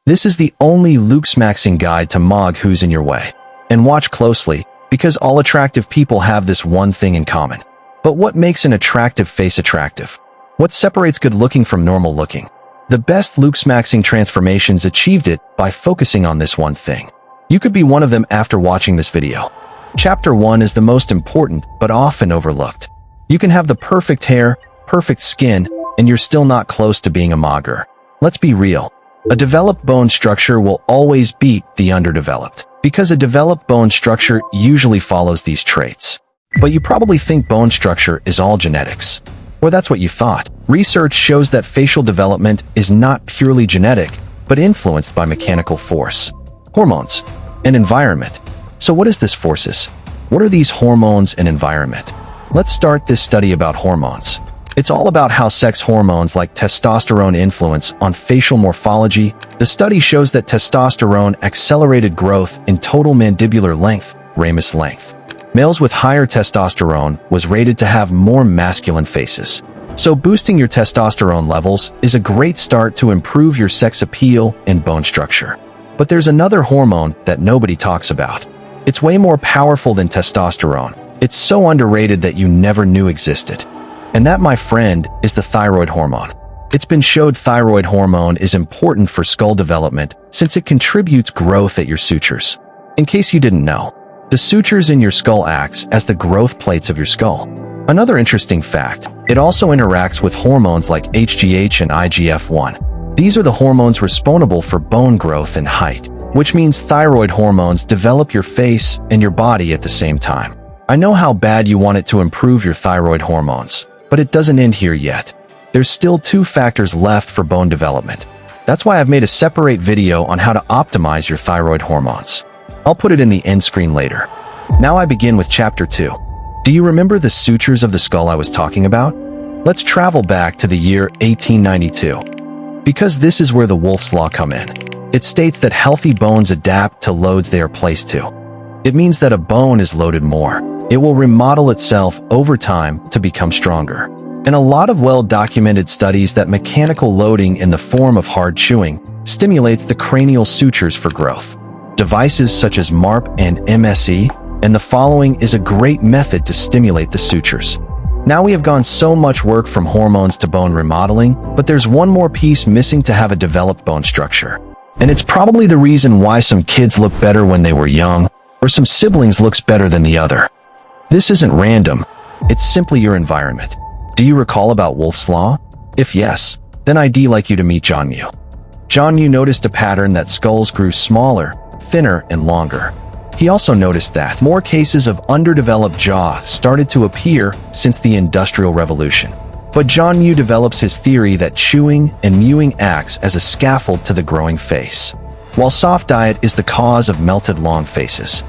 This is the only looksmaxxing guide to MOG who's in your way. And watch closely, because all attractive people have this one thing in common. But what makes an attractive face attractive? What separates good looking from normal looking? The best looksmaxxing transformations achieved it by focusing on this one thing. You could be one of them after watching this video. Chapter 1 is the most important, but often overlooked. You can have the perfect hair, perfect skin, and you're still not close to being a mogger. Let's be real. A developed bone structure will always beat the underdeveloped, because a developed bone structure usually follows these traits. But you probably think bone structure is all genetics. Or that's what you thought. Research shows that facial development is not purely genetic, but influenced by mechanical force, hormones, and environment. So what is this forces? What are these hormones and environment? Let's start this study about hormones. It's all about how sex hormones like testosterone influence on facial morphology. The study shows that testosterone accelerated growth in total mandibular length, ramus length. Males with higher testosterone was rated to have more masculine faces. So boosting your testosterone levels is a great start to improve your sex appeal and bone structure. But there's another hormone that nobody talks about. It's way more powerful than testosterone. It's so underrated that you never knew existed. And that, my friend, is the thyroid hormone. It's been showed thyroid hormone is important for skull development since it contributes growth at your sutures. In case you didn't know, the sutures in your skull acts as the growth plates of your skull. Another interesting fact, it also interacts with hormones like HGH and IGF-1. These are the hormones responsible for bone growth and height, which means thyroid hormones develop your face and your body at the same time. I know how bad you want it to improve your thyroid hormones, but it doesn't end here yet. There's still 2 factors left for bone development. That's why I've made a separate video on how to optimize your thyroid hormones. I'll put it in the end screen later. Now I begin with chapter 2. Do you remember the sutures of the skull I was talking about? Let's travel back to the year 1892. Because this is where the Wolff's Law come in. It states that healthy bones adapt to loads they are placed to. It means that a bone is loaded more. It will remodel itself over time to become stronger. And a lot of well-documented studies that mechanical loading in the form of hard chewing stimulates the cranial sutures for growth. Devices such as MARP and MSE, and the following is a great method to stimulate the sutures. Now we have gone so much work from hormones to bone remodeling, but there's one more piece missing to have a developed bone structure. And it's probably the reason why some kids look better when they were young, or some siblings looks better than the other. This isn't random, it's simply your environment. Do you recall about Wolff's Law? If yes, then I'd like you to meet John Mew. John Mew noticed a pattern that skulls grew smaller, thinner, and longer. He also noticed that more cases of underdeveloped jaw started to appear since the Industrial Revolution. But John Mew develops his theory that chewing and mewing acts as a scaffold to the growing face, while soft diet is the cause of melted long faces,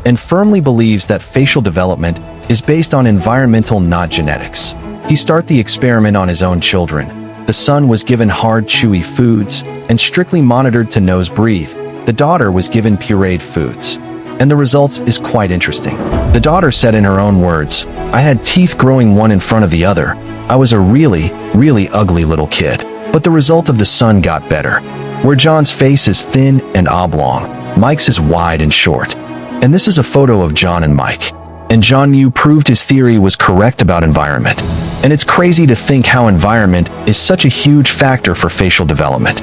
and firmly believes that facial development is based on environmental, not genetics. He started the experiment on his own children. The son was given hard, chewy foods and strictly monitored to nose breathe. The daughter was given pureed foods. And the results is quite interesting. The daughter said in her own words, "I had teeth growing one in front of the other. I was a really, really ugly little kid." But the result of the son got better. Where John's face is thin and oblong, Mike's is wide and short. And this is a photo of John and Mike. And John Mew proved his theory was correct about environment. And it's crazy to think how environment is such a huge factor for facial development.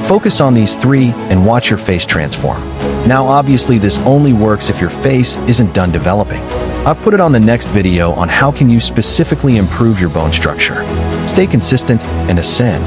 Focus on these 3 and watch your face transform. Now obviously this only works if your face isn't done developing. I've put it on the next video on how can you specifically improve your bone structure. Stay consistent and ascend.